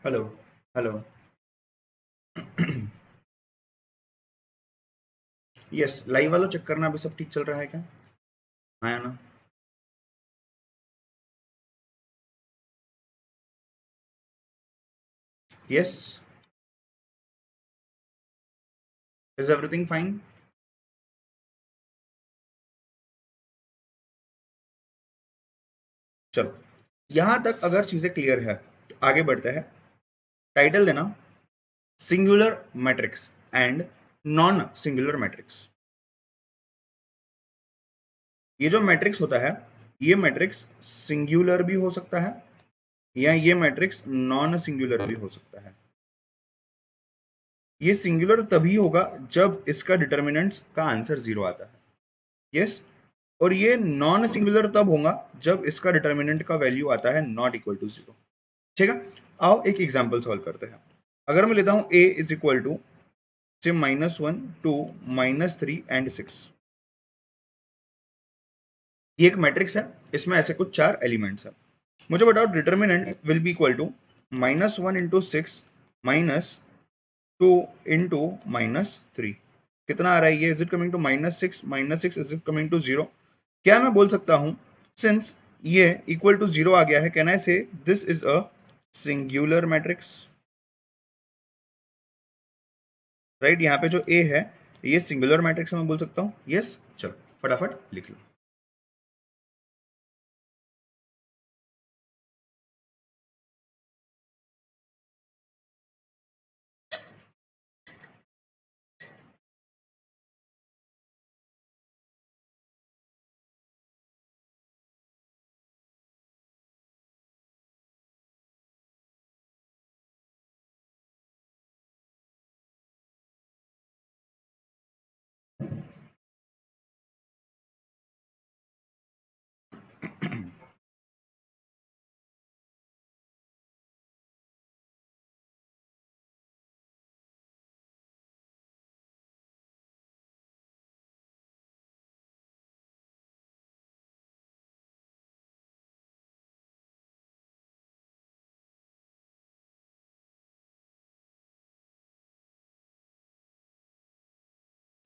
Hello hello. Yes, live वाला check करना, अभी सब ठीक चल रहा है क्या? हाँ या ना? Yes, is everything fine? चलो, यहां तक अगर चीजें क्लियर है तो आगे बढ़ते हैं। टाइटल देना, singular matrix and non singular matrix. ये जो मैट्रिक्स होता है, ये मैट्रिक्स सिंगुलर भी हो सकता है या ये मैट्रिक्स नॉन सिंगुलर भी हो सकता है। ये सिंगुलर तभी होगा जब इसका डिटर्मिनेंट्स का आंसर 0 आता है। यस, और ये नॉन सिंगुलर तब होगा जब इसका डिटर्मिनेंट का वैल्यू आता है नॉट इक्वल टू 0। ठीक है, आओ एक एग्जांपल सॉल्व करते हैं। अगर मैं लेता हूं a इज इक्वल टू से -1 2 -3 एंड 6। ये एक मैट्रिक्स है, इसमें ऐसे कुछ 4 एलिमेंट्स हैं। मुझे बताओ determinant will be equal to -1 into 6 -2 into -3। कितना आ रहा है ये? Is it coming to -6 -6 is it coming to 0? क्या मैं बोल सकता हूं, सिंस ये इक्वल टू 0 आ गया है, can I say this is a singular matrix? Right, यहाँ पे जो ए है ये सिंगुलर मैट्रिक्स में बोल सकता हूँ। यस, चलो फटाफट लिख लो।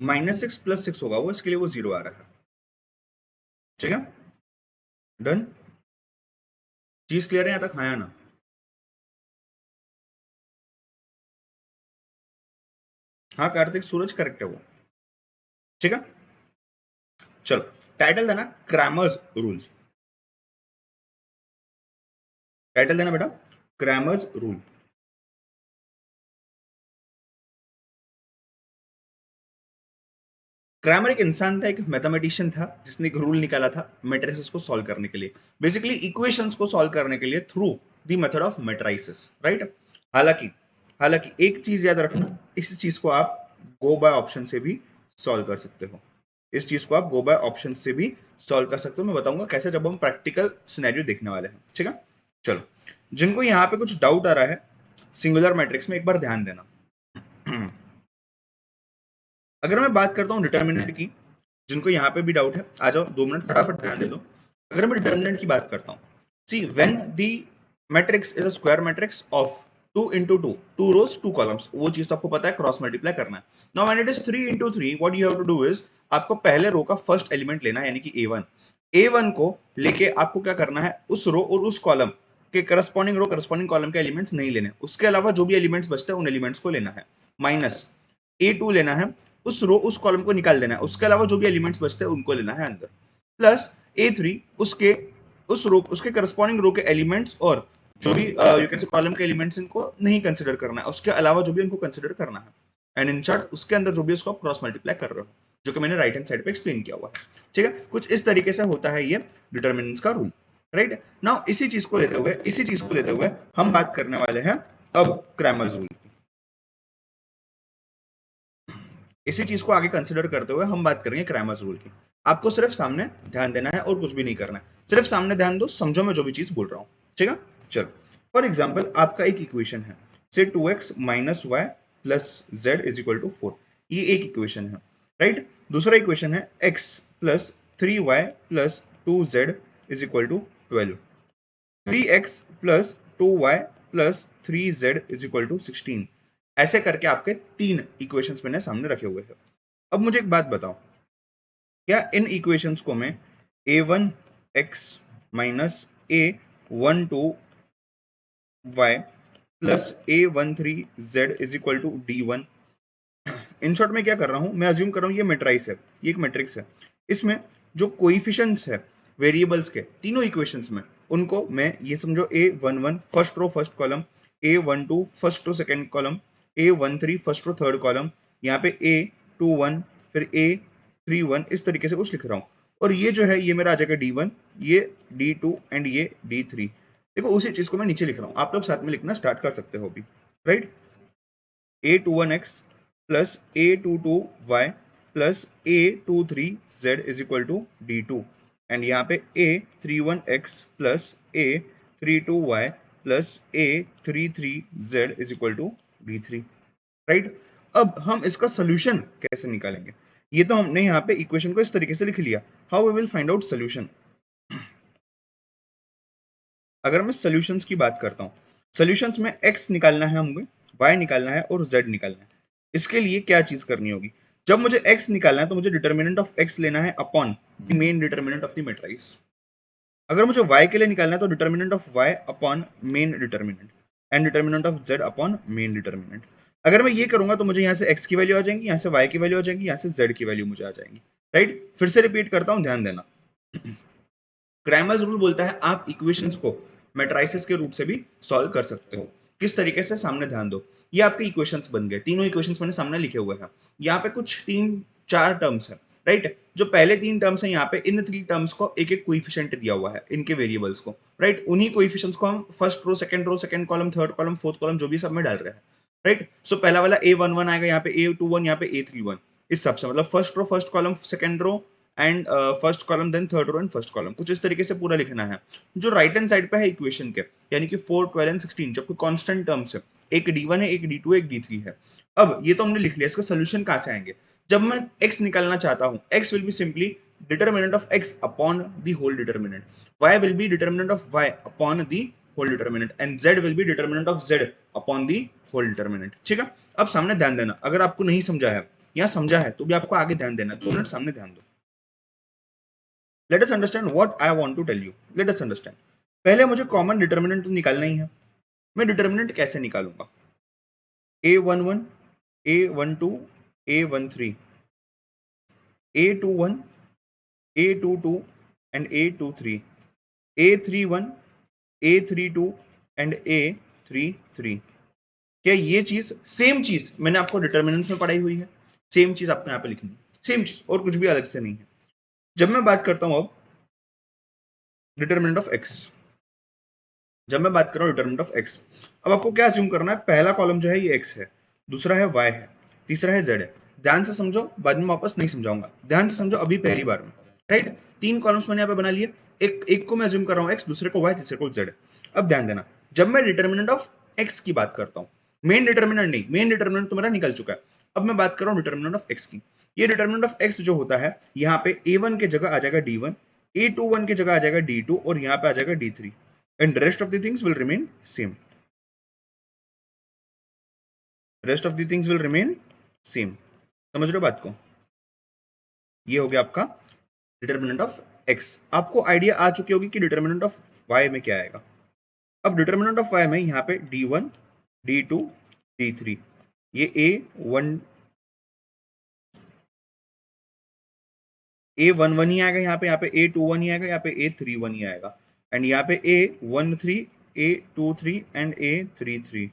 -6 + 6 होगा वो, इसके लिए वो 0 आ रहा है। ठीक है, डन। चीज क्लियर है यहाँ तक, हाँ या ना? हाँ कार्तिक, सूरज करेक्ट है वो। ठीक है, चलो टाइटल देना, क्रैमर्स रूल। टाइटल देना बेटा, क्रैमर्स रूल। क्रैमर एक इंसान था, एक मैथमेटिशियन था, जिसने एक रूल निकाला था मैट्रिसेस को सॉल्व करने के लिए, बेसिकली इक्वेशंस को सॉल्व करने के लिए through the method of matrices. Right, हालांकि हालांकि एक चीज याद रखना, इस चीज को आप गो बाय ऑप्शन से भी सॉल्व कर सकते हो। इस चीज को आप गो बाय ऑप्शन से भी सॉल्व कर सकते हो। मैं बताऊंगा कैसे जब हम प्रैक्टिकल सिनेरियो देखने वाले हैं। ठीक है, चलो, जिनको यहाँ पे कुछ डाउट आ रहा है सिंगुलर मैट्रिक्स में, एक बार ध्यान देना। अगर मैं बात करता हूँ डिटर्मिनेंट की, जिनको यहाँ पे भी डाउट है आ जाओ, 2 मिनट फटाफट ध्यान दे दो। अगर मैं डिटर्मिनेंट की बात करता हूँ, see when the matrix is a square matrix of 2 into 2 2 rows 2 columns, वो चीज तो आपको पता है, क्रॉस मल्टीप्लाई करना है। Now when it is 3 into 3, what you have to do is, आपको पहले रो का फर्स्ट एलिमेंट लेना है, यानी कि a1 को लेके आपको क्या करना है, उस रो और उस कॉलम के करस्पॉन्डिंग रो करस्पॉन्डिंग कॉलम के एलिमेंट्स नहीं लेने, उसके अलावा जो भी एलिमेंट्स बचते हैं उन एलिमेंट्स को लेना है। माइनस a2 लेना है, उस रो उस कॉलम को निकाल देना है, उसके अलावा जो भी एलिमेंट्स बचते हैं उनको लेना है अंदर। प्लस a3 उसके उस रो उसके करस्पॉन्डिंग रो के एलिमेंट्स और जो भी यू कैन से कॉलम के एलिमेंट्स इनको नहीं कंसीडर करना है, उसके अलावा जो भी इनको कंसीडर करना है। एंड इन शॉर्ट उसके अंदर जो भी उसको आप क्रॉस मल्टीप्लाई कर रहे हो, जो कि मैंने राइट हैंड साइड पे एक्सप्लेन किया हुआ है। ठीक है, कुछ इस तरीके से होता है ये डिटर्मिनेंट्स का रूल। राइट, नाउ इसी चीज को लेते हुए हम बात करने वाले हैं अब क्रैमर्स रूल। इसी चीज को आगे कंसिडर करते हुए हम बात करेंगे क्रैमर्स रूल की। आपको सिर्फ सामने ध्यान देना है और कुछ भी नहीं करना है, सिर्फ सामने ध्यान दो, समझो मैं जो भी चीज बोल रहा हूँ। ठीक है, चलो, फॉर एग्जाम्पल आपका एक इक्वेशन है, से 2x - y + z = 4। ये एक इक्वेशन है। राइट, दूसरा इक्वेशन है x + 3y + 2z = 12। 3x + 2y plus 3z is equal to 16। ऐसे करके आपके 3 इक्वेशंस मैंने सामने रखे हुए हैं। अब मुझे एक बात बताओ, क्या इन इक्वेशंस को मैं a1x minus a12y plus a13z is equal to d1, in short में क्या कर रहा हूं, मैं अज्यूम कर रहा हूं ये मैट्रिक्स है, ये एक मैट्रिक्स है, इसमें जो कोएफिशिएंट्स है वेरिएबल्स के तीनों इक्वेशंस में, उनको मैं ये समझो a11 first row first column, a12 first row second column, a13 first row third column, यहाँ पे a21 फिर a31 इस तरीके से कुछ लिख रहा हूँ। और ये जो है ये मेरा आ जाएगा d1, ये d2 एंड ये d3। देखो उसी चीज को मैं नीचे लिख रहा हूँ, आप लोग साथ में लिखना स्टार्ट कर सकते हो अभी, right. a21x plus a22y plus a23z is equal to d2 and यहाँ पे a31x plus a32y plus a33z is equal to d3, right. अब हम इसका सोल्यूशन कैसे निकालेंगे, ये तो हमने यहाँ पे इक्वेशन को इस तरीके से लिख लिया, how we will find out solution. अगर मैं सोल्यूशंस की बात करता हूँ, सोल्यूशंस में x निकालना है हमें, y निकालना है और z निकालना है। इसके लिए क्या चीज करनी होगी, जब मुझे x निकालना है तो मुझे डिटर्मिनेंट ऑफ x लेना है upon the main determinant of the matrix. अगर मुझे y के लिए निकालना है तो determinant of y upon main determinant and determinant of z upon main determinant. अगर मैं ये करूंगा तो मुझे यहाँ से x की वैल्यू आ जाएगी, यहाँ से y की वैल्यू आ जाएगी, यहाँ से z की वैल्यू मुझे आ जाएगी, राइट। फिर से रिपीट करता हूँ, ध्यान देना। क्रैमर्स रूल बोलता है आप इक्वेशंस को मैट्रिसेस के रूट से भी सॉल्व कर सकते हो। किस तरीके से, सामने ध्यान दो, ये आपके इक्वेशंस बन गए, तीनों इक्वेशंस मैंने सामने लिखे हुए हैं। यहाँ पे कुछ 3-4 टर्म्स है, राइट। जो पहले 3 टर्म्स है यहाँ पे, इन 3 टर्म्स को एक एक कोएफिशिएंट दिया हुआ है, इनके वेरिएबल्स को, राइट। उन्हीं कोएफिशिएंट्स को हम first row second column, third column, fourth column जो भी सब में डाल रहे हैं, राइट। सो पहला वाला a11 आएगा, यहाँ पे a21, यहाँ पे a31, इस सब से मतलब first row first column, second row and first column, then third row and first column, कुछ इस तरीके से पूरा लिखना है। जो राइट हैंड साइड पे है इक्वेशन के, यानी कि 4, 12 एंड 16, जबकि कांस्टेंट टर्म्स है, एक d1 है, एक d2 है, एक d3 है। अब ये तो हमने लिख लिया, इसका सोल्यूशन कहां से आएंगे, जब मैं x निकालना चाहता हूं, x will be simply determinant of x upon the whole determinant, y will be determinant of y upon the whole determinant and z will be determinant of z upon the whole determinant, ठीक है। अब सामने ध्यान देना, अगर आपको नहीं समझा है या समझा है तो भी आपको आगे ध्यान देना, 2 मिनट सामने ध्यान दो। Let us understand what I want to tell you. Let us understand. पहले मुझे कॉमन डिटर्मिनेंट तो निकालना ही है। मैं डिटर्मिनेंट कैसे निकालूंगा, a11, a12, a13, a21, a22 and a23, a31, a32 and a33। क्या ये चीज, सेम चीज मैंने आपको डिटर्मिनेंट्स में पढ़ाई हुई है, सेम चीज आपको यहाँ पे लिखनी है, सेम चीज, और कुछ भी अलग से नहीं है। जब मैं बात करता हूं अब डिटर्मिनेंट ऑफ x, जब मैं बात कर रहा हूं डिटर्मिनेंट ऑफ x, अब आपको क्या अज्यूम करना है, पहला कॉलम जो है ये x है, दूसरा है y है, तीसरा है z है। ध्यान से समझो, बाद में वापस नहीं समझाऊंगा, ध्यान से समझो अभी पहली बार में, राइट। 3 कॉलम्स मैंने यहाँ पे बना लिए, एक को मैं अज्यूम कर रहा हूँ x, दूसरे को y, तीसरे को z। अब ध्यान देना, जब मैं डिटर्मिनेंट ऑफ x की बात करता हूँ, मेन डिटर्मिनेंट नहीं, मेन डिटर्मिनेंट तो मेरा निकल चुका है, अब मैं बात कर रहा हूँ डिटर्मिनेंट ऑफ x की। ये डिटर्मिनेंट ऑफ x जो होता है, यहाँ पे a1 की जगह आ जाएगा d1, a21 की जगह आ जाएगा d2 और यहाँ पे आ जाएगा d3 and rest of the things will remain same, rest of the things will remain same। समझ रहे हो बात को, ये हो गया आपका डिटर्मिनेंट ऑफ x। आपको आइडिया आ चुकी होगी कि डिटर्मिनेंट ऑफ y में क्या आएगा। अब डिटर्मिनेंट ऑफ y में यहाँ पे d1, d2, d3, ये a11 ही आएगा, यहाँ पे a21 ही आएगा, यहाँ पे a31 ही आएगा एंड यहाँ पे a13, a23 एंड a33।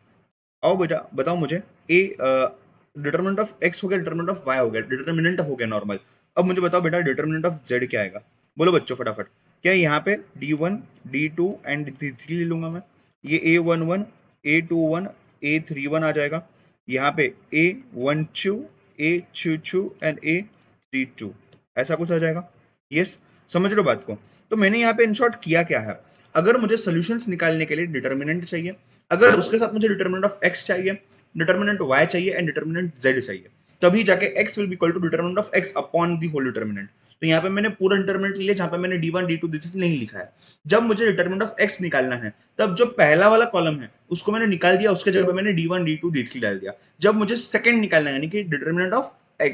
आओ बेटा बताओ मुझे, डिटर्मिनेंट ऑफ x हो गया, डिटर्मिनेंट ऑफ y हो गया, डिटर्मिनेंट हो गया नॉर्मल। अब मुझे बताओ बेटा डिटर्मिनेंट ऑफ z क्या आएगा, बोलो बच्चों फटाफट। क्या यहाँ पे d1, d2 एंड d3 ले लूंगा मैं, ये a11, a21, a31 आ जाएगा, यहाँ पे a12, a22 एंड a32, ऐसा कुछ आ जाएगा। यस, समझ रहे हो बात को। तो मैंने यहाँ पे इन शॉर्ट किया क्या है, अगर मुझे सॉल्यूशंस निकालने के लिए डिटर्मिनेंट चाहिए, अगर उसके साथ मुझे डिटर्मिनेंट ऑफ x चाहिए, डिटर्मिनेंट y चाहिए एंड डिटर्मिनेंट z चाहिए, तभी जाके x will be equal to determinant of x upon the whole determinant. तो यहाँ पे मैंने पूरा डिटर्मिनेंट लिया जहां पे मैंने d1 d2 d3 नहीं लिखा है। जब मुझे डिटर्मिनेंट ऑफ x निकालना है तब जो पहला वाला कॉलम है उसको मैंने निकाल दिया, उसके जगह पे मैंने d1 d2 d3 डाल दिया। जब मुझे सेकंड निकालना है यानी कि डिटर्मिनेंट ऑफ y,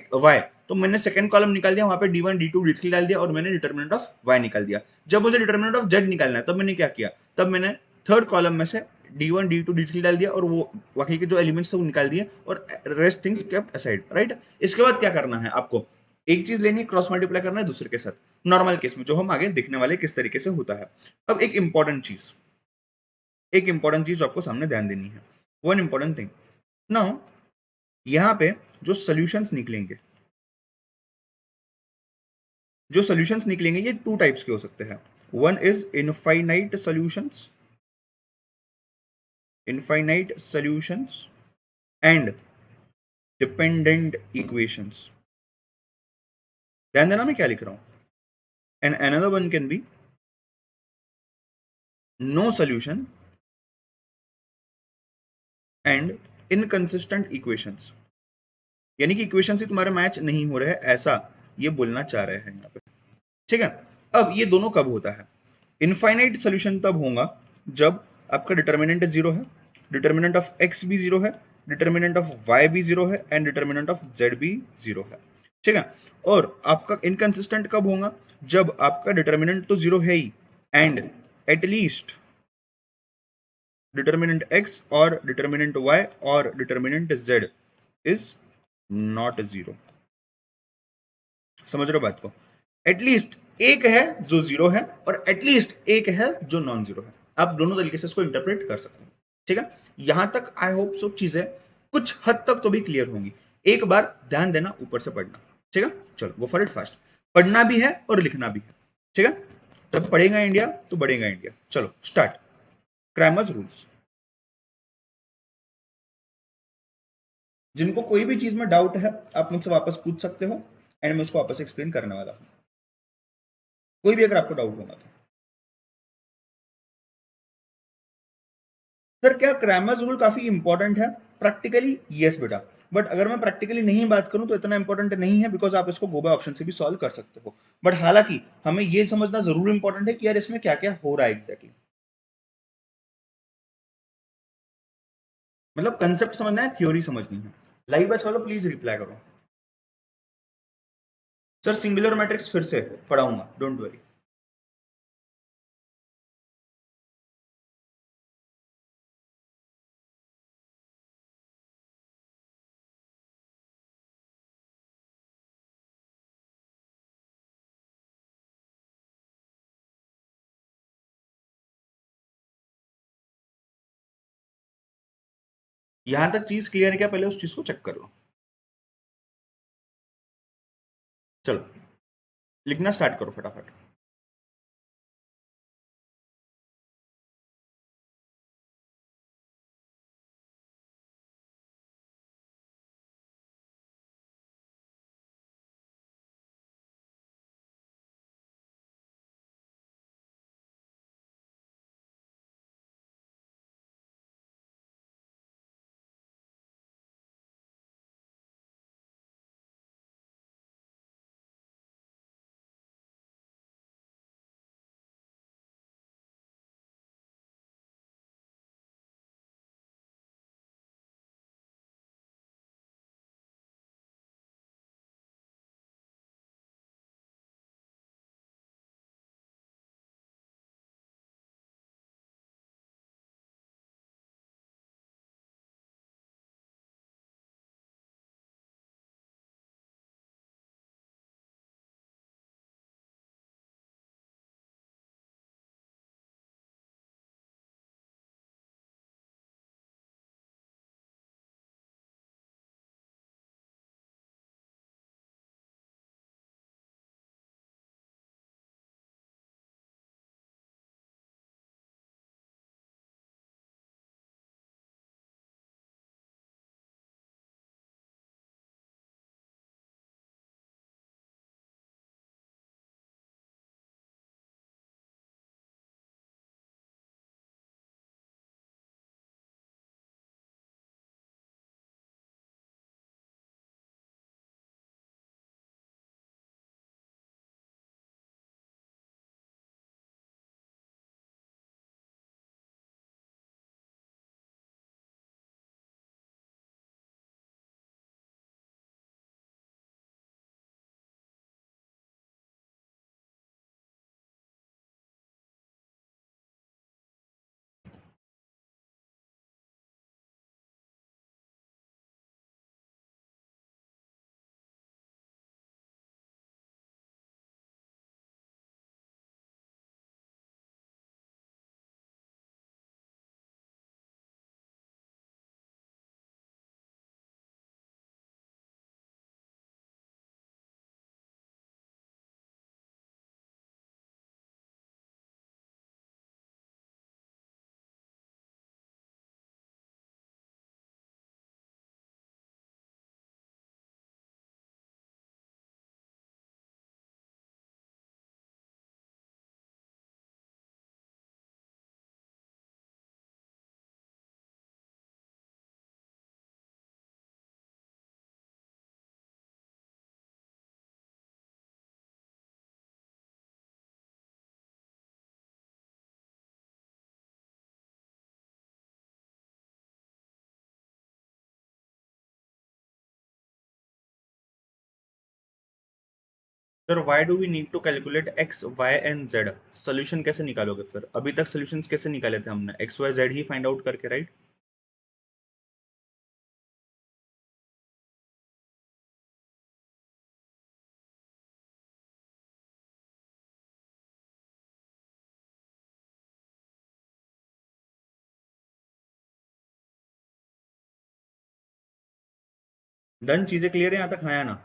तो मैंने सेकंड कॉलम निकाल दिया, वहां पे d1 d2 d3 डाल दिया और मैंने डिटर्मिनेंट ऑफ y निकाल दिया। जब मुझे डिटर्मिनेंट ऑफ z निकालना है तब मैंने क्या किया, तब मैंने थर्ड कॉलम में से d1 d2 d3 डाल दिया और वो बाकी के जो एलिमेंट्स थे वो निकाल दिए और rest things kept aside, right. इसके बाद क्या करना है आपको, एक चीज लेनी है, क्रॉस मल्टीप्लाई करना है दूसरे के साथ, नॉर्मल केस में जो हम आगे देखने वाले किस तरीके से होता है। अब एक इंपॉर्टेंट चीज जो आपको सामने ध्यान देनी है, वन इंपॉर्टेंट थिंग नाउ, यहाँ पे जो सॉल्यूशंस निकलेंगे ये टू टाइप्स के हो सकते हैं। One is infinite solutions and dependent equations. ध्यान देना मैं क्या लिख रहा हूं। And another one can be no solution and inconsistent equations, यानी कि इक्वेशन से तुम्हारे मैच नहीं हो रहे हैं, ऐसा ये बोलना चाह रहे हैं यहाँ पे, ठीक है। अब ये दोनों कब होता है, इनफाइनाइट सोल्यूशन तब होगा जब आपका डिटर्मिनेंट जीरो है, डिटर्मिनेंट ऑफ एक्स भी जीरो है, डिटर्मिनेंट ऑफ वाई भी जीरो है एंड डिटर्मिनेंट ऑफ जेड भी जीरो है, ठीक है। और आपका इनकंसिस्टेंट कब होगा, जब आपका डिटर्मिनेंट तो जीरो है ही एंड एटलीस्ट डिटर्मिनेंट x और डिटर्मिनेंट y और determinant z is not zero. समझ रहे हो बात को, एटलीस्ट एक है जो जीरो है और एटलीस्ट एक है जो नॉन जीरो है। आप दोनों तरीके से इसको इंटरप्रेट कर सकते हैं, ठीक है। यहां तक आई होप सब चीजें कुछ हद तक तो भी क्लियर होंगी। एक बार ध्यान देना, ऊपर से पढ़ना, ठीक है। चलो गो फॉर इट फास्ट, पढ़ना भी है और लिखना भी है, ठीक है। तब पढ़ेगा इंडिया तो बढ़ेगा इंडिया। चलो स्टार्ट, क्रैमर्स रूल्स। जिनको कोई भी चीज में डाउट है आप मुझसे वापस पूछ सकते हो एंड मैं उसको वापस एक्सप्लेन करने वाला हूं, कोई भी अगर आपको डाउट होगा तो। सर क्या क्रैमर्स रूल काफी इंपॉर्टेंट है, प्रैक्टिकली यस बेटा, बट अगर मैं प्रैक्टिकली नहीं बात करूं तो इतना इंपॉर्टेंट नहीं है, बिकॉज आप इसको गो बाय ऑप्शन से भी सॉल्व कर सकते हो। बट हालांकि हमें ये समझना जरूर इंपॉर्टेंट है कि यार इसमें क्या क्या हो रहा है एग्जैक्टली, मतलब कंसेप्ट समझना है, थ्योरी समझनी है। लाइव बैच वालों प्लीज रिप्लाई करो। सर सिंगुलर मैट्रिक्स फिर से पढ़ाऊंगा, डोंट वरी। यहां तक चीज क्लियर है क्या, पहले उस चीज को चेक कर लो। चलो लिखना स्टार्ट करो फटाफट। Sir why do we need to calculate x y and z? Solution कैसे निकालोगे फिर? अभी तक सोल्यूशंस कैसे निकाले थे हमने? एक्स वाई जेड ही फाइंड आउट करके, राइट? डन, चीजें क्लियर है यहाँ तक, हाँ या ना?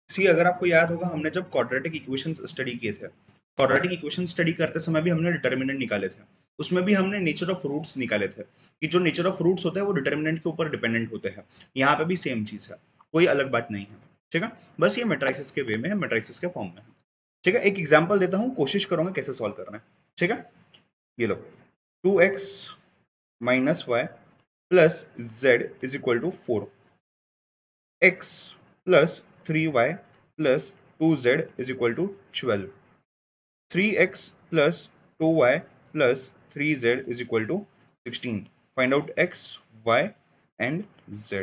सी, अगर आपको याद होगा, हमने जब क्वाड्रेटिक इक्वेशंस स्टडी किए थे, क्वाड्रेटिक इक्वेशन स्टडी करते समय भी हमने डिटर्मिनेंट निकाले थे। उसमें भी हमने नेचर ऑफ रूट्स निकाले थे कि जो नेचर ऑफ रूट्स होते हैं वो डिटर्मिनेंट के ऊपर डिपेंडेंट होते हैं। यहाँ पे भी सेम चीज है, कोई अलग बात नहीं है। ठीक है, बस ये मेट्राइसिस के वे में है, मेट्राइसिस के फॉर्म में है। ठीक है, एक एग्जाम्पल देता हूँ, कोशिश करूंगा कैसे सॉल्व करना है। ठीक है, ये लो, 2x minus y plus z is equal to 4x plus 3y plus 2z is equal to 12. 3x plus 2y plus 3z is equal to 16. Find out x, y and z.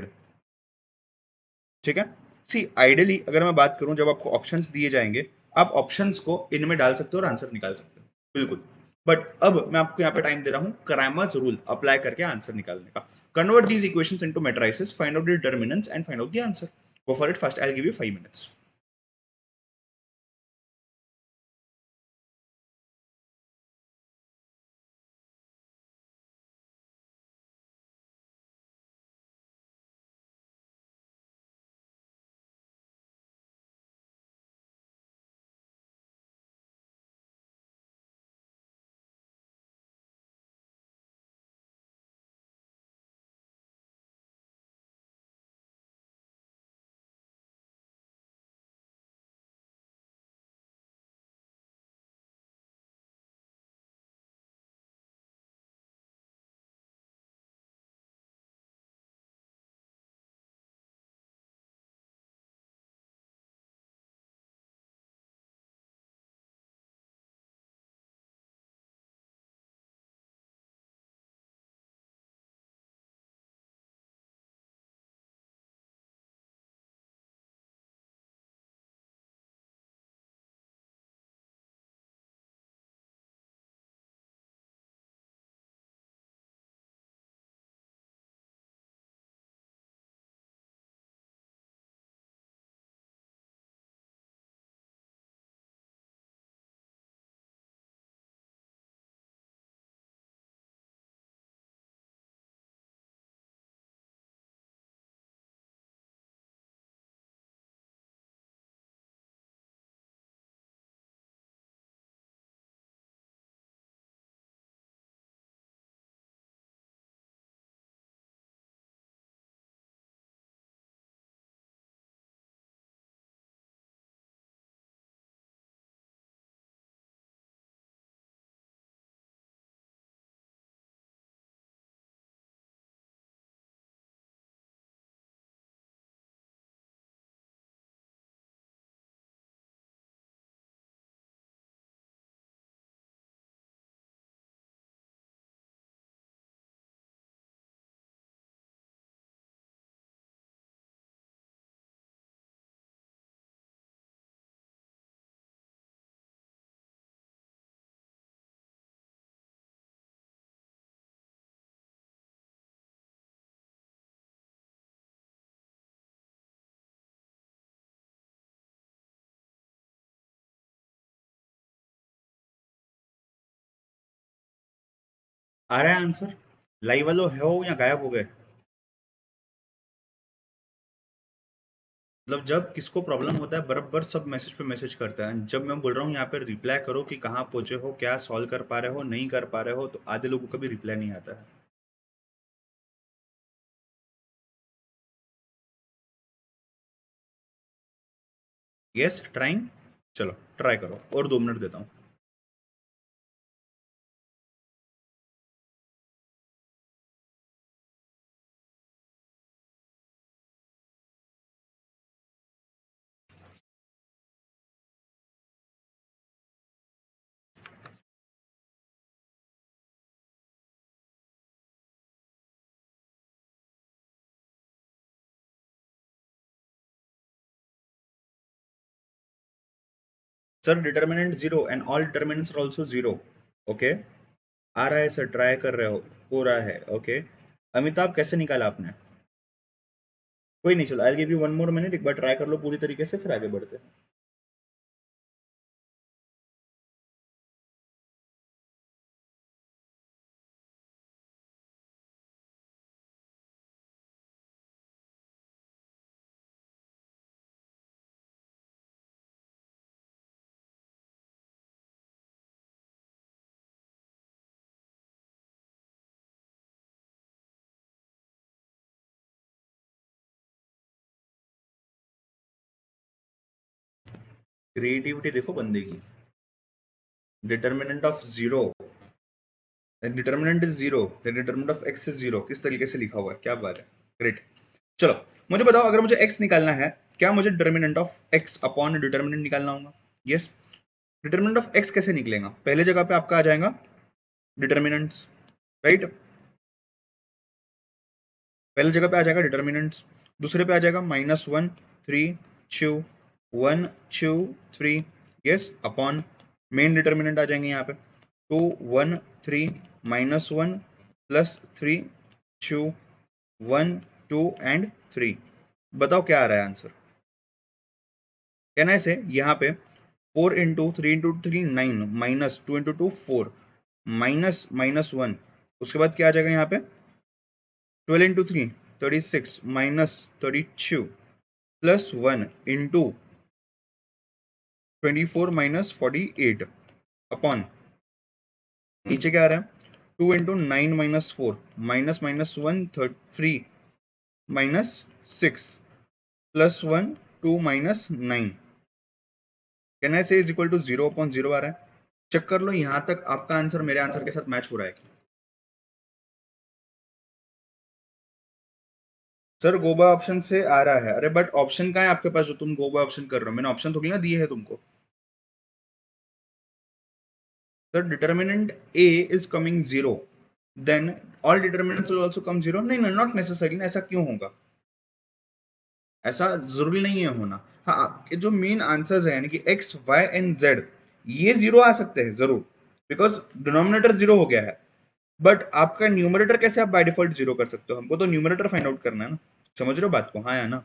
ठीक है, सी ideally अगर मैं बात करूं, जब आपको options दिए जाएंगे, आप ऑप्शंस को इनमें डाल सकते हो और आंसर निकाल सकते हो, बिल्कुल। बट अब मैं आपको यहाँ पे टाइम दे रहा हूँ करामा's रूल अप्लाई करके आंसर निकालने का। Convert these equations into matrices, find out the determinants and find out the answer. Go for it fast, I will give you 5 minutes. आ रहा है आंसर? लाइव वालों हो या गायब हो गए? मतलब जब किसको प्रॉब्लम होता है बराबर सब मैसेज पे मैसेज करता है। जब मैं बोल रहा हूँ यहाँ पे रिप्लाई करो कि कहाँ पहुंचे हो, क्या सॉल्व कर पा रहे हो, नहीं कर पा रहे हो, तो आधे लोगों का भी रिप्लाई नहीं आता है। Yes trying. चलो ट्राई करो, और 2 मिनट देता हूँ। Sir determinant 0 and all determinants are also 0। Okay, आ रहा है सर, ट्राई कर रहे हो रहा है। ओके, अमिताभ कैसे निकाला आपने? कोई नहीं, चलो I give you 1 more minute, एक बार ट्राई कर लो पूरी तरीके से, फिर आगे बढ़ते हैं। क्रिएटिविटी देखो बंदे की। Determinant of 0, determinant is 0, the determinant of x is 0। किस तरीके से लिखा हुआ है, क्या बात है, ग्रेट। चलो मुझे बताओ, अगर मुझे x निकालना है, क्या मुझे determinant of x upon determinant निकालना होगा? यस। डिटर्मिनेंट ऑफ x कैसे निकलेगा? पहले जगह पे आपका आ जाएगा डिटर्मिनेंट्स, राइट। पहले जगह पे आ जाएगा डिटर्मिनेंट्स, दूसरे पे आ जाएगा -1 3 2 1 2 3, यस, अपॉन मेन डिटर्मिनेंट आ जाएंगे यहाँ पे 2 1 3 -1 +3 2 1 2 एंड 3। बताओ क्या आ रहा है आंसर? कहना है से यहाँ पे 4 इंटू 3 इंटू 3 9 -2 इंटू 2 4 -1, उसके बाद क्या आ जाएगा यहाँ पे 12 इंटू 3 36 -32 +1 इंटू 24 -48 अपॉन नीचे क्या आ रहा है 2 इंटू 9 -4 -1 3 -6 +1 2 -9। कैन आई से इज इक्वल टू 0/0 आ रहा है। चेक कर लो यहां तक आपका आंसर मेरे आंसर के साथ मैच हो रहा है। सर गोबा ऑप्शन से आ रहा है। अरे बट ऑप्शन कहाँ है आपके पास जो तुम गोबा ऑप्शन कर रहे हो? मैंने ऑप्शन थोड़ी ना दिए है तुमको। Sir determinant A is coming 0, then all determinants will also come 0। नहीं नहीं, नॉट नेसेसरी। ऐसा क्यों होगा? ऐसा जरूरी नहीं है होना। हाँ, आपके जो मेन आंसर्स है यानी कि x y एंड z, ये 0 आ सकते हैं जरूर, बिकॉज डिनोमिनेटर 0 हो गया है। बट आपका न्यूमरेटर कैसे आप बाय डिफॉल्ट 0 कर सकते हो? हमको तो न्यूमरेटर फाइंड आउट करना है ना। समझ रहे हो बात को, हाँ या ना?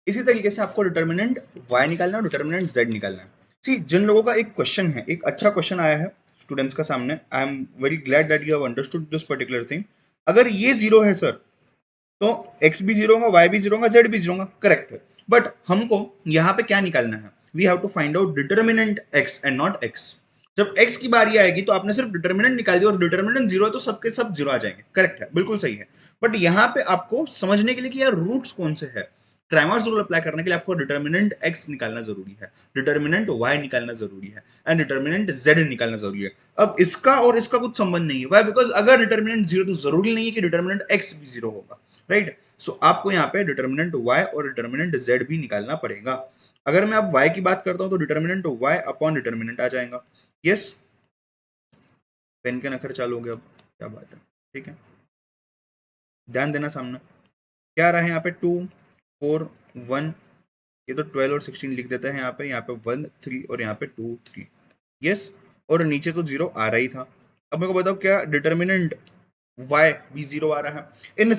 इसी तरीके से आपको डिटर्मिनेंट y निकालना है और डिटर्मिनेंट z निकालना है। सी, जिन लोगों का एक क्वेश्चन है, एक अच्छा क्वेश्चन आया है स्टूडेंट्स का सामने, I am very glad that you have understood this particular thing. अगर ये 0 है सर, तो x भी 0 होगा, y भी 0 होगा, z भी 0 होगा, करेक्ट है। बट हमको यहाँ पे क्या निकालना है? We have to find out determinant x and not x। जब x की बारी आएगी तो आपने सिर्फ डिटर्मिनेंट निकाल दिया और डिटर्मिनेंट 0 है तो सबके सब 0 आ जाएंगे, करेक्ट है, बिल्कुल सही है। बट यहाँ पे आपको समझने के लिए कि यार रूट्स कौन से है, क्रेमर्स रूल अप्लाई करने के लिए आपको डिटर्मिनेंट x निकालना जरूरी है, डिटर्मिनेंट y निकालना जरूरी है एंड डिटर्मिनेंट z निकालना जरूरी है। अब इसका और इसका कुछ संबंध नहीं है। वाई? बिकॉज अगर डिटर्मिनेंट 0 तो जरूरी नहीं है कि डिटर्मिनेंट x भी 0 होगा, राइट। सो आपको यहाँ पे डिटर्मिनेंट y और डिटर्मिनेंट z भी निकालना पड़ेगा। अगर मैं अब y की बात करता हूं तो डिटर्मिनेंट y अपॉन डिटर्मिनेंट आ जाएगा। यस, पेन के नखरे चालू हो गया अब, क्या बात है, ठीक है, ध्यान देना सामने क्या आ रहा है यहाँ पे 2 4 1 ये तो 12 और 16 लिख देते हैं यहाँ पे 1 3 और यहाँ पे 2 3। यस, और नीचे तो 0 आ रहा ही था। अब मेरे को बताओ क्या डिटर्मिनेंट y भी 0 आ रहा है। इन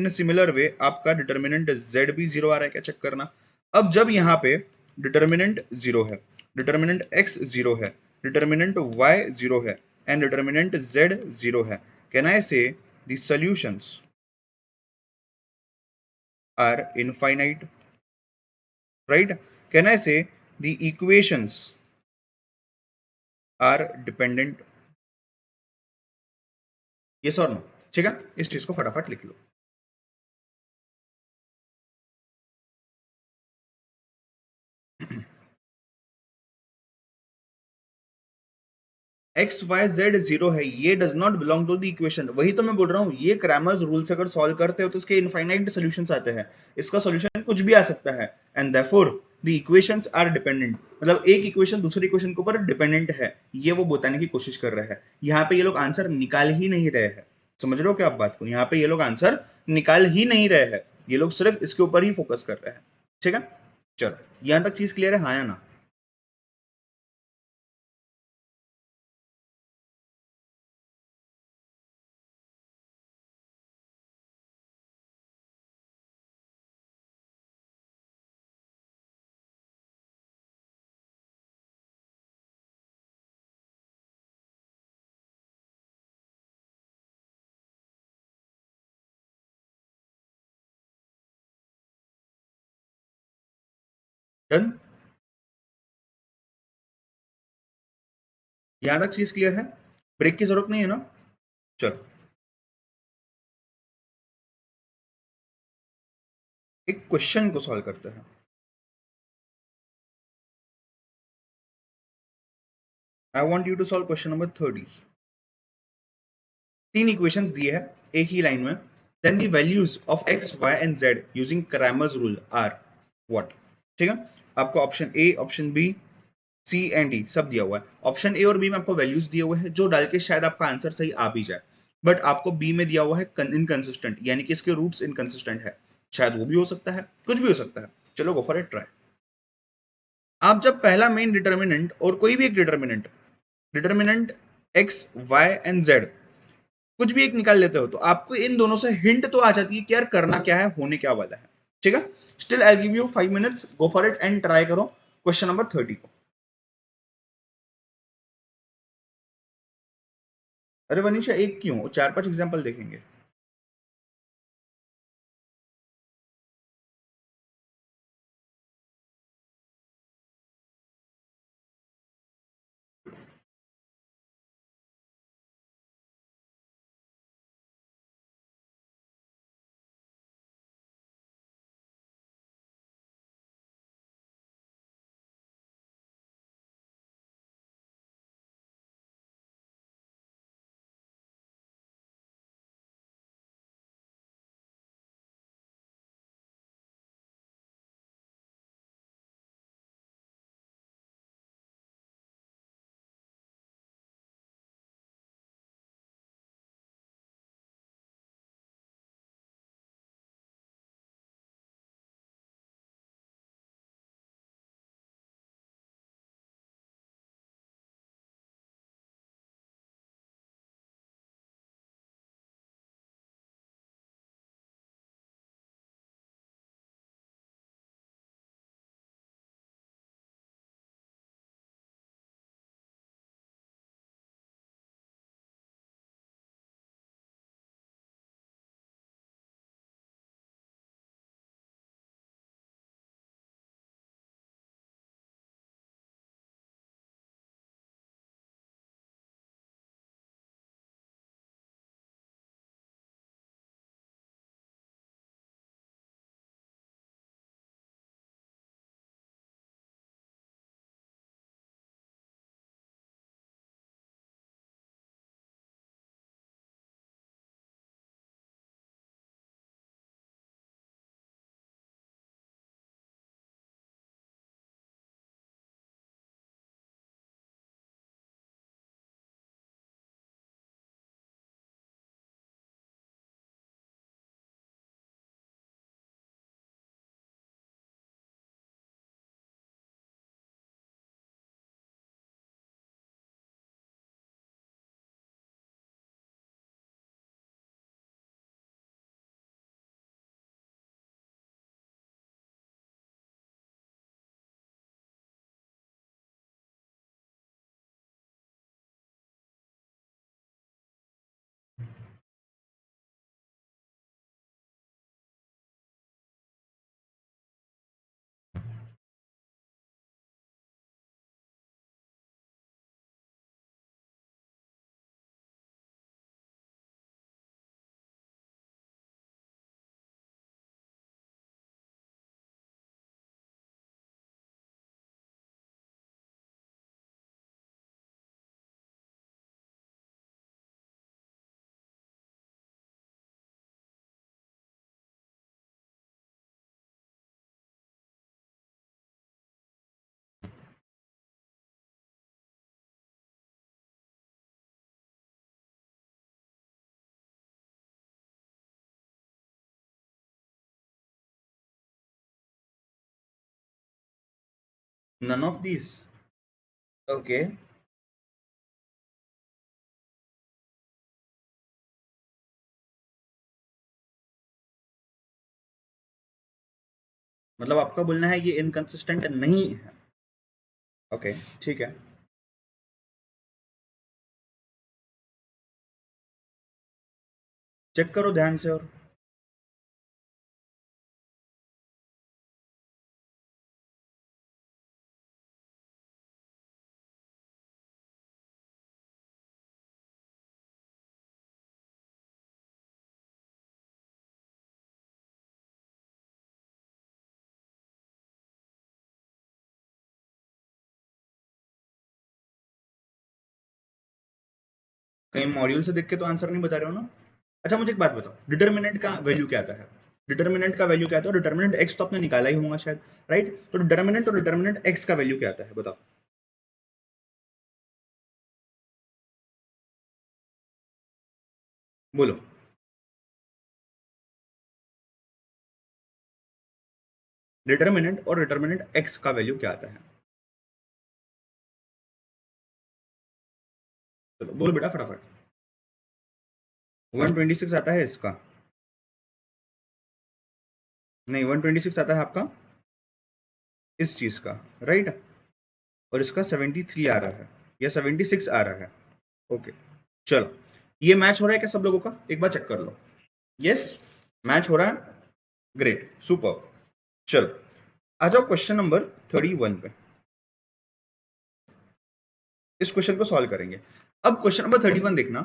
सिमिलर वे आपका डिटर्मिनेंट z भी 0 आ रहा है क्या, चेक करना। अब जब यहाँ पे डिटर्मिनेंट 0 है, डिटर्मिनेंट x 0 है, डिटर्मिनेंट y 0 है एंड डिटर्मिनेंट z 0 है, can I say the solutions are infinite, right? Can I say the equations are dependent? Yes और नो? ठीक है, इस चीज को फटाफट लिख लो। एक्स वाई जेड जीरो है, ये does not belong to the equation. वही तो मैं बोल रहा हूँ, ये क्रैमर्स रूल से अगर सॉल्व करते हो तो इसके इनफाइनाइट सॉल्यूशंस आते हैं। इसका सॉल्यूशन कुछ भी आ सकता है and therefore the equations are dependent. मतलब एक इक्वेशन दूसरी इक्वेशन के ऊपर डिपेंडेंट है, ये वो बताने की कोशिश कर रहे हैं। यहाँ पे ये लोग आंसर निकाल ही नहीं रहे हैं। समझ रहे हो क्या आप बात को? यहाँ पे ये लोग आंसर निकाल ही नहीं रहे हैं, ये लोग सिर्फ इसके ऊपर ही फोकस कर रहे हैं। ठीक है, चलो यहाँ तक चीज क्लियर है, हाँ या ना? डन, यहाँ तक चीज क्लियर है, ब्रेक की जरूरत नहीं है ना? चलो एक क्वेश्चन को सॉल्व करते हैं। I want you to solve question number 30। तीन इक्वेशंस दिए हैं एक ही लाइन में, then the values of x y and z using Cramer's rule are what? ठीक है, आपको option A, option B, C and D सब दिया हुआ है। ऑप्शन ए और बी में आपको वैल्यूज दिए हुए हैं, जो डाल के शायद आपका आंसर सही आ भी जाए। बट आपको बी में दिया हुआ है इनकंसिस्टेंट, यानी कि इसके रूट्स इनकंसिस्टेंट है। शायद वो भी हो सकता है, कुछ भी हो सकता है। चलो गो फॉर इट, ट्राई। आप जब पहला मेन डिटर्मिनेंट और कोई भी एक determinant, determinant x y and z कुछ भी एक निकाल लेते हो तो आपको इन दोनों से हिंट तो आ जाती है कि यार करना क्या है, होने क्या वाला है। ठीक है, still I give you 5 minutes, go for it and try करो क्वेश्चन नंबर 30 को। अरे वनीशा एक क्यों, 4 5 एग्जाम्पल देखेंगे। None of these, okay. मतलब आपका बोलना है ये इनकंसिस्टेंट नहीं है, ओके ठीक है। चेक करो ध्यान से। और कहीं मॉड्यूल से देख के तो आंसर नहीं बता रहे हो ना? अच्छा मुझे एक बात बताओ, डिटर्मिनेंट का वैल्यू क्या आता है? डिटर्मिनेंट का वैल्यू क्या आता है? डिटर्मिनेंट एक्स तो आपने निकाला ही होगा शायद, राइट? तो डिटर्मिनेंट और डिटर्मिनेंट एक्स का वैल्यू क्या आता है बताओ? बोलो। डिटर्मिनेंट और डिटर्मिनेंट एक्स का वैल्यू क्या आता है? चलो बोलो बेटा फटाफट। 126 आता है इसका? नहीं, 126 आता है आपका इस चीज का, राइट? और इसका 73 आ रहा है या 76 आ रहा है, ओके। चलो, ये मैच हो रहा है क्या सब लोगों का? एक बार चेक कर लो। यस, मैच हो रहा है, ग्रेट, सुपर। चलो आ जाओ क्वेश्चन नंबर 31 पे। इस क्वेश्चन को सॉल्व करेंगे। अब क्वेश्चन नंबर 31 देखना।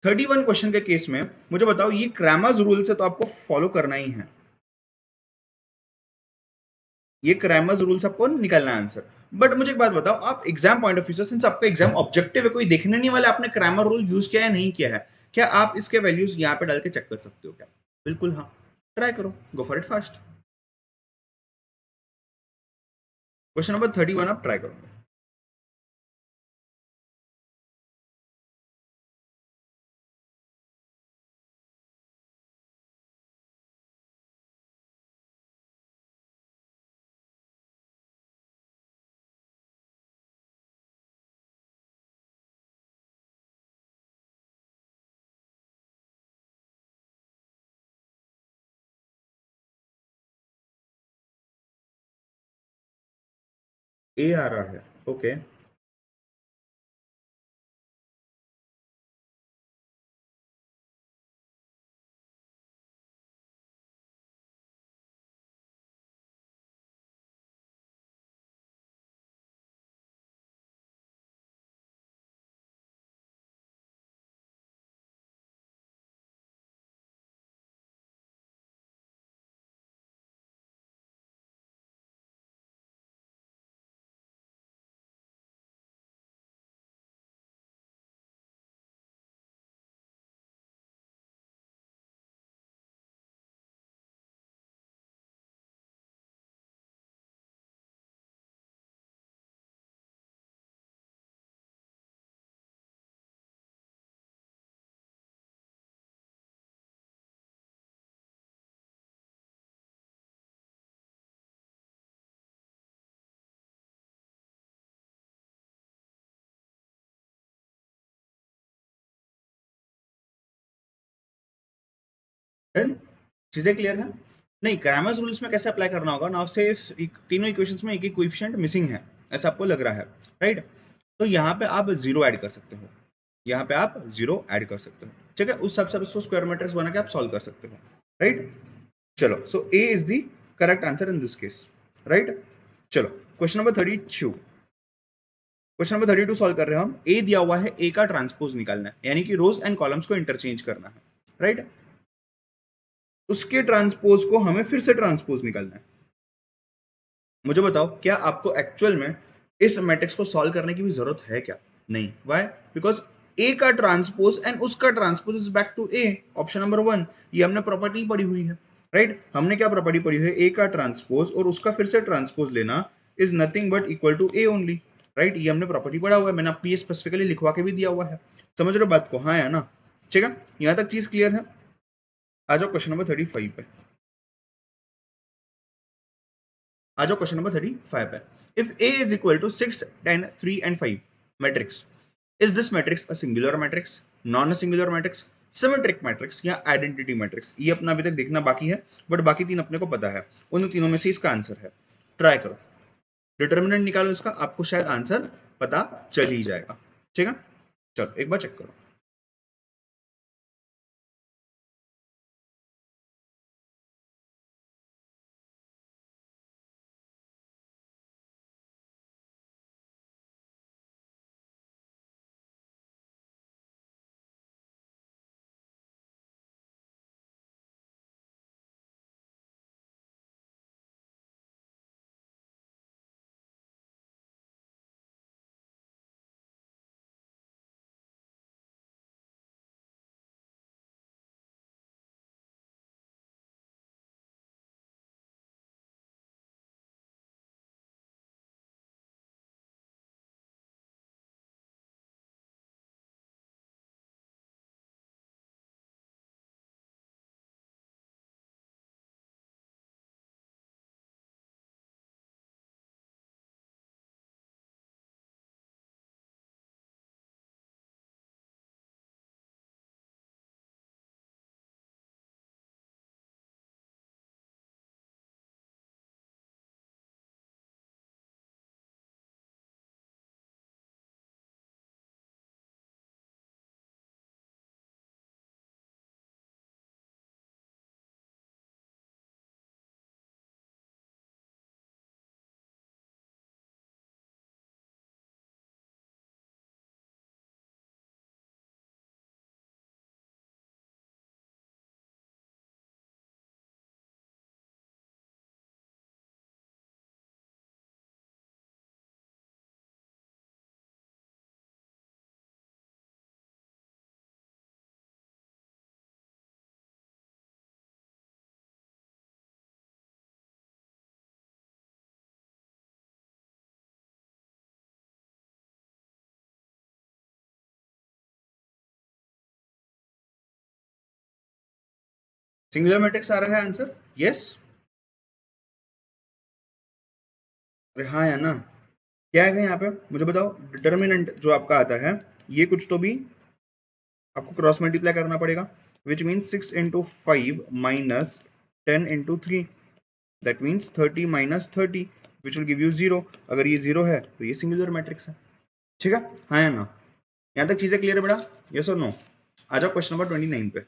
31 क्वेश्चन के केस में मुझे बताओ, ये क्रैमर्स रूल से तो आपको फॉलो करना ही है, ये क्रैमर्स रूल से आपको निकालना है आंसर। बट मुझे एक बात बताओ, आप एग्जाम पॉइंट ऑफ व्यू से, सिंस आपका एग्जाम ऑब्जेक्टिव है, कोई देखने नहीं वाला आपने क्रैमर रूल यूज किया है नहीं किया है, क्या आप इसके वैल्यूज यहाँ पे डाल के चेक कर सकते हो क्या? बिल्कुल हाँ, ट्राई करो, गो for it fast. Question number 31 आप ट्राई करो। ए आ रहा है, ओके। Done? चीजें क्लियर है? नहीं, क्रैमर्स रूल्स में कैसे अप्लाई करना होगा ना, से तीनों इक्वेशंस में एक एक कोएफिशिएंट मिसिंग है, ऐसा आपको लग रहा है, राइट? तो यहाँ पे आप जीरो ऐड कर सकते हो, यहाँ पे आप जीरो ऐड कर सकते हो, ठीक है? उस हिसाब से उसको स्क्वायर मैट्रिक्स बना के आप सॉल्व कर सकते हो, राइट? चलो, so A is the correct answer in this case, right? चलो question number 32। Question number 32 solve कर रहे हैं हम। ए दिया हुआ है, ए का ट्रांसपोज निकालना है, यानी कि रोज एंड कॉलम्स को इंटरचेंज करना है, राइट? उसके ट्रांसपोज को हमें फिर से ट्रांसपोज निकालना है। मुझे बताओ, क्या आपको एक्चुअल में इस मैट्रिक्स को सॉल्व करने की भी जरूरत है क्या? नहीं, व्हाई? बिकॉज ए का ट्रांसपोज एंड उसका transpose is back to A, option number 1। ये हमने प्रॉपर्टी पढ़ी हुई है, राइट? हमने क्या प्रॉपर्टी पढ़ी है? ए का ट्रांसपोज और उसका फिर से ट्रांसपोज लेना is nothing but equal to A only, right? ये हमने प्रॉपर्टी पढ़ा हुआ है, मैंने आपको ये स्पेसिफिकली लिखवा के भी दिया हुआ है। समझ रहे हो बात को? हाँ या ना? ठीक है, यहां तक चीज क्लियर है? आ जाओ क्वेश्चन नंबर 35 पे। आ जाओ क्वेश्चन नंबर 35 पे। If A is equal to 6, 10, 3 and 5 matrix, is this matrix a singular matrix, non a singular matrix, symmetric matrix या आइडेंटिटी मैट्रिक्स? ये अपना अभी तक देखना बाकी है, बट बाकी तीन अपने को पता है, उन तीनों में से इसका आंसर है। ट्राई करो, डिटर्मिनेंट निकालो इसका, आपको शायद आंसर पता चल ही जाएगा। ठीक है, चलो एक बार चेक करो। सिंगुलर मैट्रिक्स आ रहा है आंसर? यस, अरे हाँ या ना, क्या है यहाँ पे मुझे बताओ। डिटर्मिनेंट जो आपका आता है, ये कुछ तो भी आपको क्रॉस मल्टीप्लाई करना पड़ेगा, which means 6 into 5 minus 10 into 3, that means 30 minus 30, which will give you 0। अगर ये 0 है तो ये सिंगुलर मैट्रिक्स है। ठीक है, हाँ या ना, यहाँ तक चीजें क्लियर है बेटा? यस और नो? आ जाओ क्वेश्चन नंबर 29 पे।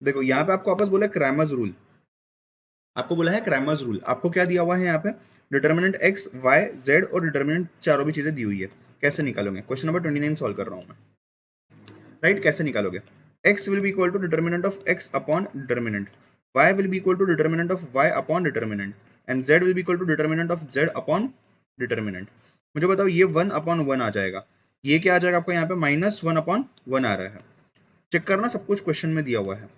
देखो यहाँ पे आपको वापस बोला क्रैमर्स रूल, आपको बोला है क्रैमर्स रूल। आपको क्या दिया हुआ है यहाँ पे? डिटर्मिनेंट x, y, z और डिटर्मिनेंट चारों भी चीजें दी हुई है। कैसे निकालोगे? क्वेश्चन नंबर 29 सॉल्व कर रहा हूं मैं, राइट? कैसे निकालोगे? x will be equal to determinant of x upon determinant, y will be equal to determinant of y upon determinant, and z will be equal to determinant of z upon determinant। मुझे बताओ, ये 1 upon 1 आ जाएगा, ये क्या आ जाएगा आपको यहाँ पे? माइनस 1 अपॉन 1 आ रहा है। चेक करना, सब कुछ क्वेश्चन में दिया हुआ है।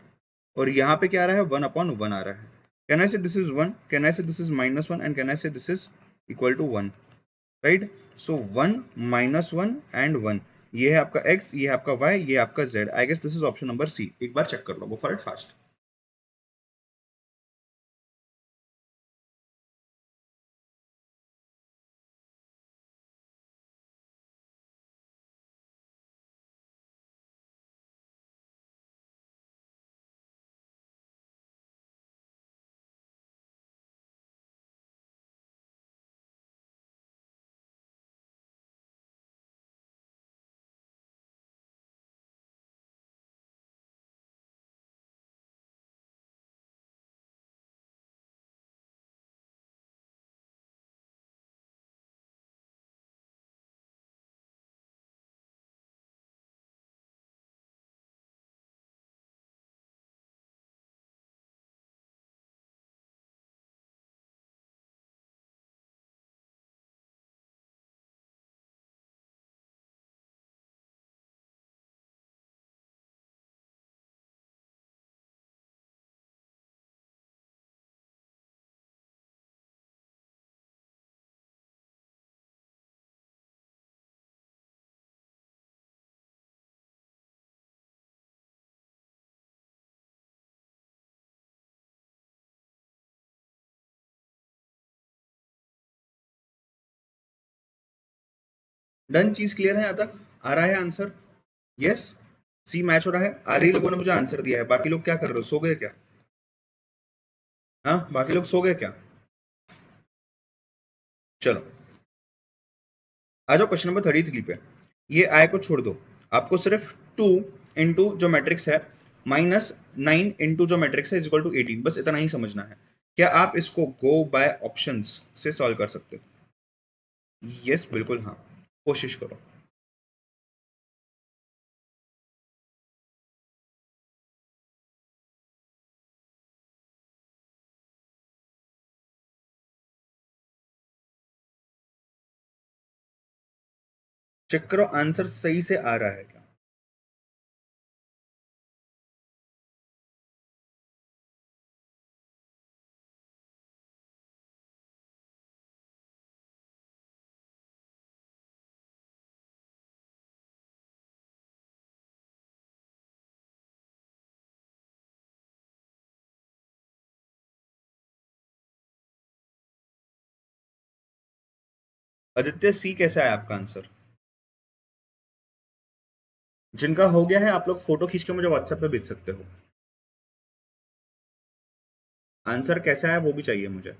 और यहाँ पे क्या आ रहा है? 1 अपॉन 1 आ रहा है। Can I say this is 1, can I say this is minus 1, and can I say this is equal to 1, right? So 1 minus 1 and 1, ये है आपका x, ये है आपका y, ये है आपका z। I guess this is option number C. एक बार चेक कर लो, go for it fast. Done, चीज क्लियर है? यहाँ तक आ रहा है आंसर? यस, सी मैच हो रहा है। आधे लोगों ने मुझे आंसर दिया है, बाकी लोग क्या कर रहे हो, सो गए क्या? हाँ, बाकी लोग सो गए क्या? चलो आ जाओ क्वेश्चन नंबर 33 पे। ये आई को छोड़ दो, आपको सिर्फ 2 इंटू जो मैट्रिक्स है माइनस 9 इंटू जो मैट्रिक्स है इज इक्वल टू 18, बस इतना ही समझना है। क्या आप इसको गो बाय ऑप्शंस से सॉल्व कर सकते हो? यस बिल्कुल हाँ, कोशिश करो। चेक करो आंसर सही से आ रहा है क्या। आदित्य सी कैसा है आपका आंसर? जिनका हो गया है आप लोग फोटो खींच के मुझे व्हाट्सएप पे भेज सकते हो। आंसर कैसा है वो भी चाहिए मुझे।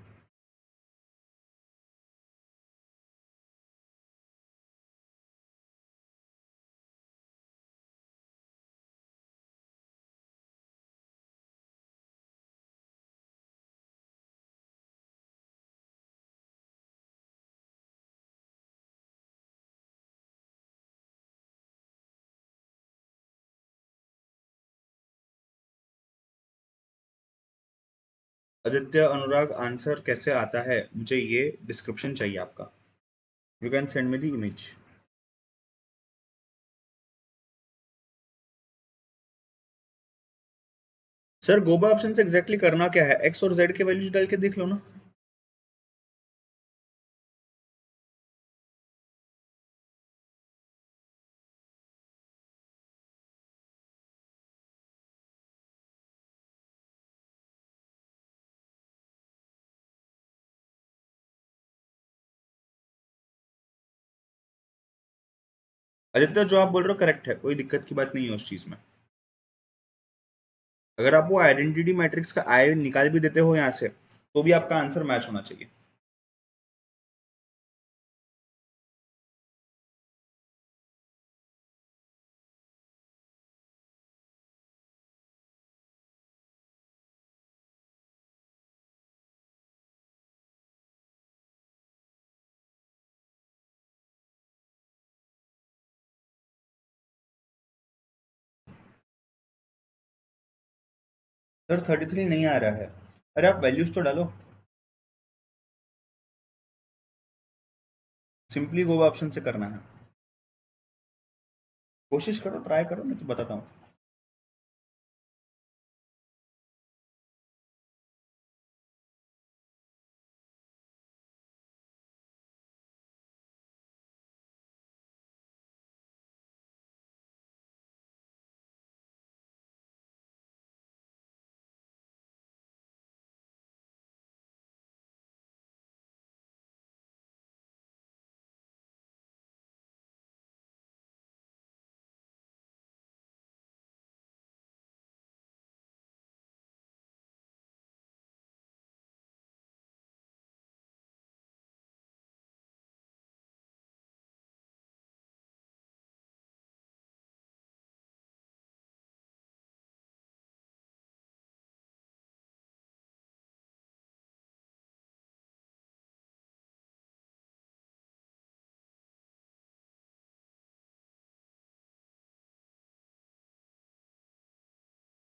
आदित्य अनुराग आंसर कैसे आता है मुझे ये डिस्क्रिप्शन चाहिए आपका। You can send me the image. Sir गोबा ऑप्शन से एग्जैक्टली करना क्या है, एक्स और जेड के वैल्यूज डाल के देख लो ना। आदित्य जो आप बोल रहे हो करेक्ट है, कोई दिक्कत की बात नहीं है उस चीज में। अगर आप वो आइडेंटिटी मैट्रिक्स का आई निकाल भी देते हो यहाँ से तो भी आपका आंसर मैच होना चाहिए। सर 33 नहीं आ रहा है। अरे आप वैल्यूज तो डालो, सिंपली गोबा ऑप्शन से करना है। कोशिश करो, ट्राई करो, मैं तो बताता हूँ।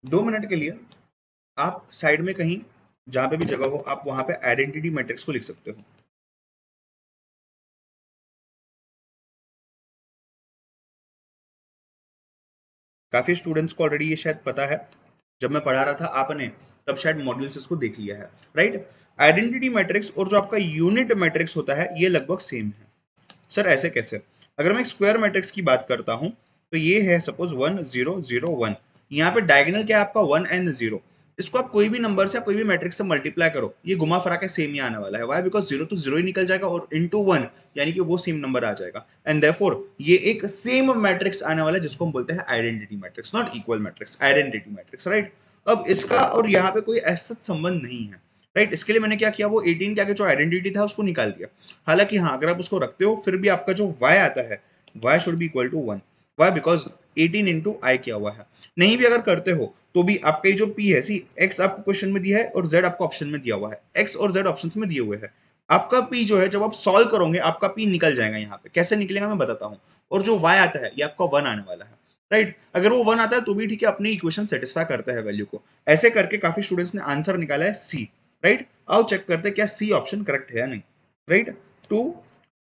दो मिनट के लिए आप साइड में कहीं जहां पे भी जगह हो आप वहां पे आइडेंटिटी मैट्रिक्स को लिख सकते हो। काफी स्टूडेंट्स को ऑलरेडी ये शायद पता है, जब मैं पढ़ा रहा था आपने तब शायद मॉड्यूल्स इसको देख लिया है, राइट। आइडेंटिटी मैट्रिक्स और जो आपका यूनिट मैट्रिक्स होता है ये लगभग सेम है। सर ऐसे कैसे? अगर मैं एक स्क्वायर मैट्रिक्स की बात करता हूं तो ये है सपोज 1 0 0 1, यहाँ पे डायगोनल क्या है आपका 1 एंड 0, इसको आप कोई भी नंबर से, कोई भी मैट्रिक्स से मल्टीप्लाई करो, ये घुमा फिरा के सेम ही आने वाला है। व्हाई? बिकॉज 0 तो 0 ही निकल जाएगा और इनटू 1 यानी कि वो सेम नंबर आ जाएगा, एंड देयरफॉर ये एक सेम मैट्रिक्स आने वाला है जिसको हम बोलते हैं identity matrix, not equal matrix, identity matrix, right. अब इसका और यहाँ पे कोई ऐसा संबंध नहीं है, राइट। इसके लिए मैंने क्या किया, वो 18 के आगे जो आइडेंटिटी था उसको निकाल दिया। हालांकि हाँ, अगर आप उसको रखते हो फिर भी आपका जो y आता है, y should be equal to 1। Why? Because 18 into I किया हुआ है। नहीं भी अगर करते हो तो भी आपका ये जो p है, सी x आपको क्वेश्चन में दिया है और z आपको ऑप्शन में दिया हुआ है, x और z ऑप्शंस में दिए हुए हैं। आपका p जो है जब आप सॉल्व करोगे आपका p निकल जाएगा। यहाँ पे कैसे निकलेगा मैं बताता हूँ। और जो y आता है ये आपका 1 आने वाला है, राइट। अगर वो 1 आता है तो भी ठीक है, अपनी इक्वेशन सेटिस्फाई करता है वैल्यू को। ऐसे करके काफी स्टूडेंट्स ने आंसर निकाला है सी, राइट। आओ चेक करते हैं क्या सी ऑप्शन करेक्ट है या नहीं, राइट। टू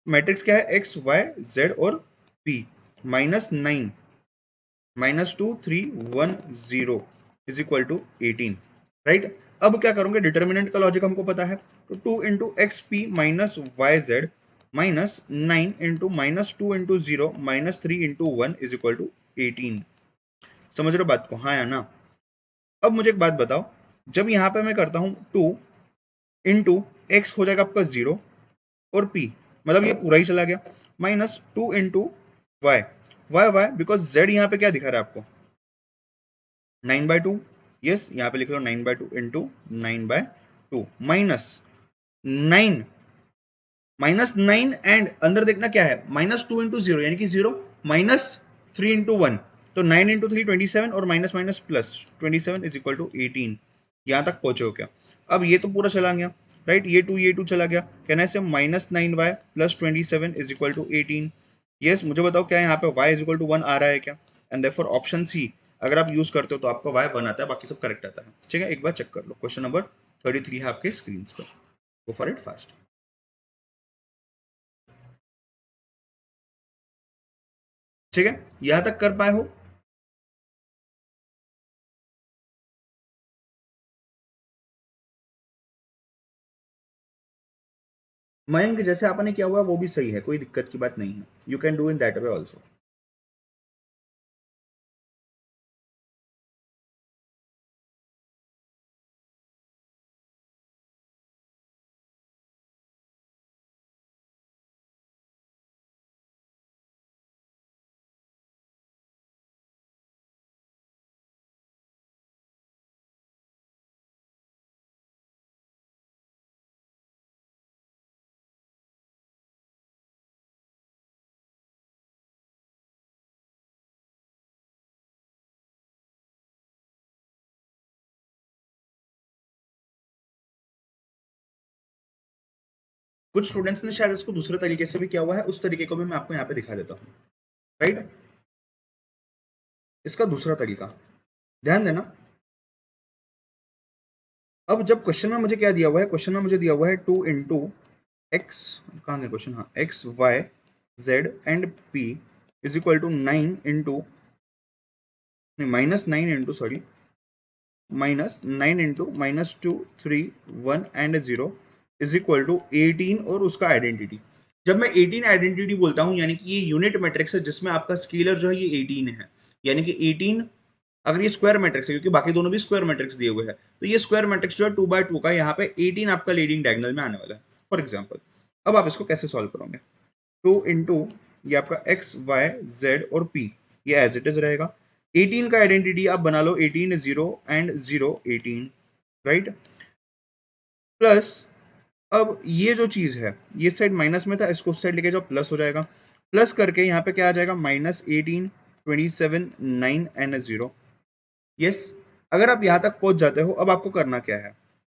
मैट्रिक्स क्या है, एक्स वाई जेड और p -9 -2 3 1 0 is equal to 18, right. अब क्या करोगे, डिटर्मिनेंट का लॉजिक हमको पता है, तो 2 into x p minus y z -9 into -2 into 0 -3 into 1 is equal to 18। समझ रहे हो बात को, हाँ या ना? अब मुझे एक बात बताओ, जब यहाँ पे मैं करता हूँ 2 इंटू एक्स हो जाएगा आपका 0 और p मतलब ये पूरा ही चला गया, -2 into y, y because z यहाँ पे क्या दिखा रहा है आपको, 9/2। यस, यहाँ पे लिख लो 9/2 इंटू 9/2 -9 एंड अंदर देखना क्या है, -2 इंटू 0 यानी कि 0 -3 इंटू 1, तो 9 इंटू 3 27 और minus minus plus 27 is equal to 18। यहाँ तक पहुंचे हो क्या? अब ये तो पूरा चला गया, राइट। ये 2 चला गया, कहना है -9y plus 27 is equal to 18। Yes, मुझे बताओ क्या यहाँ पे y इज इक्वल टू 1 आ रहा है क्या? एंड देयरफॉर ऑप्शन सी अगर आप यूज करते हो तो आपका y 1 आता है, बाकी सब करेक्ट आता है। ठीक है, एक बार चेक कर लो, क्वेश्चन नंबर 33 है आपके स्क्रीन पर, गो फॉर इट फास्ट। ठीक है, यहां तक कर पाए हो? मयंक, जैसे आपने किया हुआ है वो भी सही है, कोई दिक्कत की बात नहीं है, you can do in that way also. कुछ स्टूडेंट्स ने शायद इसको दूसरे तरीके से भी किया हुआ है, उस तरीके को भी मैं आपको यहाँ पे दिखा देता हूँ, राइट। इसका दूसरा तरीका ध्यान देना। अब जब क्वेश्चन में मुझे क्या दिया हुआ है, क्वेश्चन में मुझे दिया हुआ है 2 इंटू एक्स, कहाँ गया क्वेश्चन, हाँ, x Y z and p is equal to 9 into नहीं -9 into sorry -9 into -2 3 1 and 0 is equal to 18 और उसका आइडेंटिटी। जब मैं 18 आइडेंटिटी बोलता हूं यानी कि ये यूनिट मैट्रिक्स है जिसमें आपका स्केलर जो है ये 18 है, यानी कि 18 अगर ये स्क्वायर मैट्रिक्स है क्योंकि बाकी दोनों भी स्क्वायर मैट्रिक्स दिए हुए हैं, तो ये स्क्वायर मैट्रिक्स जो है 2/2 का, यहाँ पे 18 आपका लीडिंग डायगोनल में आने वाला है फॉर एग्जाम्पल। अब आप इसको कैसे सॉल्व करोगे, 2 इंटू ये आपका एक्स वाई जेड और पी, ये एज इट इज रहेगा। 18 का आइडेंटिटी आप बना लो, 18 0 एंड 0 18, राइट। प्लस अब ये जो चीज है ये साइड माइनस में था, इसको उस साइड लेके जाओ, प्लस हो जाएगा। प्लस करके यहाँ पे क्या आ जाएगा, -18 27 9 एंड 0। यस, अगर आप यहाँ तक पहुंच जाते हो, अब आपको करना क्या है,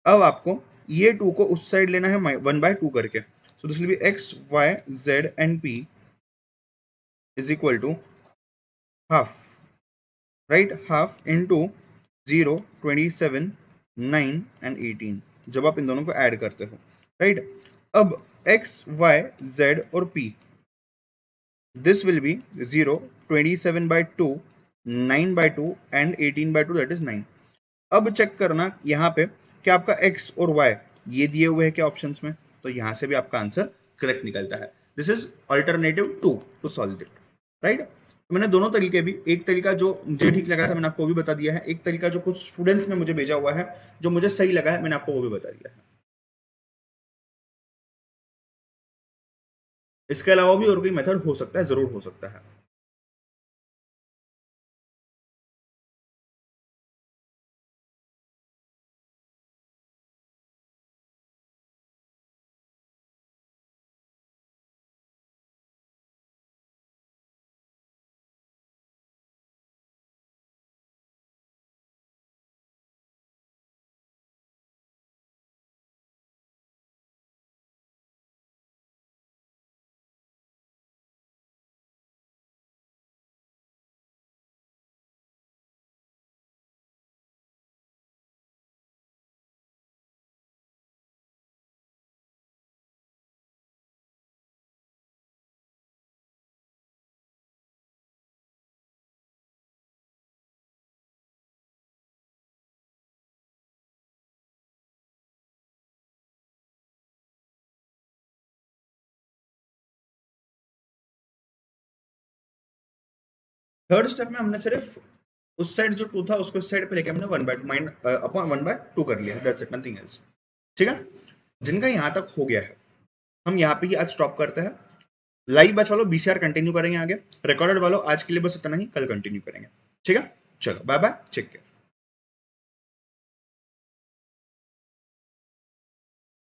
अब आपको ये 2 को उस साइड लेना है 1/2 करके। So this will be x Y z and p is equal to half, right, half into 0 27 9 and 18, जब आप इन दोनों को ऐड करते हो, राइट। अब x y z और p, this will B 0 27/2 9/2 and 18/2 that is 9। अब चेक करना यहाँ पे क्या आपका x और y ये दिए हुए हैं क्या ऑप्शंस में, तो यहाँ से भी आपका आंसर करेक्ट निकलता है। This is alternative 2 to solve it, right. मैंने दोनों तरीके भी, एक तरीका जो मुझे ठीक लगा था मैंने आपको वो भी बता दिया है, एक तरीका जो कुछ स्टूडेंट्स ने मुझे भेजा हुआ है जो मुझे सही लगा है मैंने आपको वो भी बता दिया है। इसके अलावा भी और कोई मेथड हो सकता है, जरूर हो सकता है। थर्ड स्टेप में हमने सिर्फ उस साइड जो 2 था उसको इस साइड पे लेके हमने 1/2 कर लिया, दैट्स इट, नथिंग एल्स। ठीक है, जिनका यहाँ तक हो गया है हम यहाँ पे ही आज स्टॉप करते हैं। लाइव बैच वालों बीसीआर कंटिन्यू करेंगे आगे, रिकॉर्डेड वालों आज के लिए बस इतना ही, कल कंटिन्यू करेंगे। ठीक है, चलो बाय बाय, टेक केयर।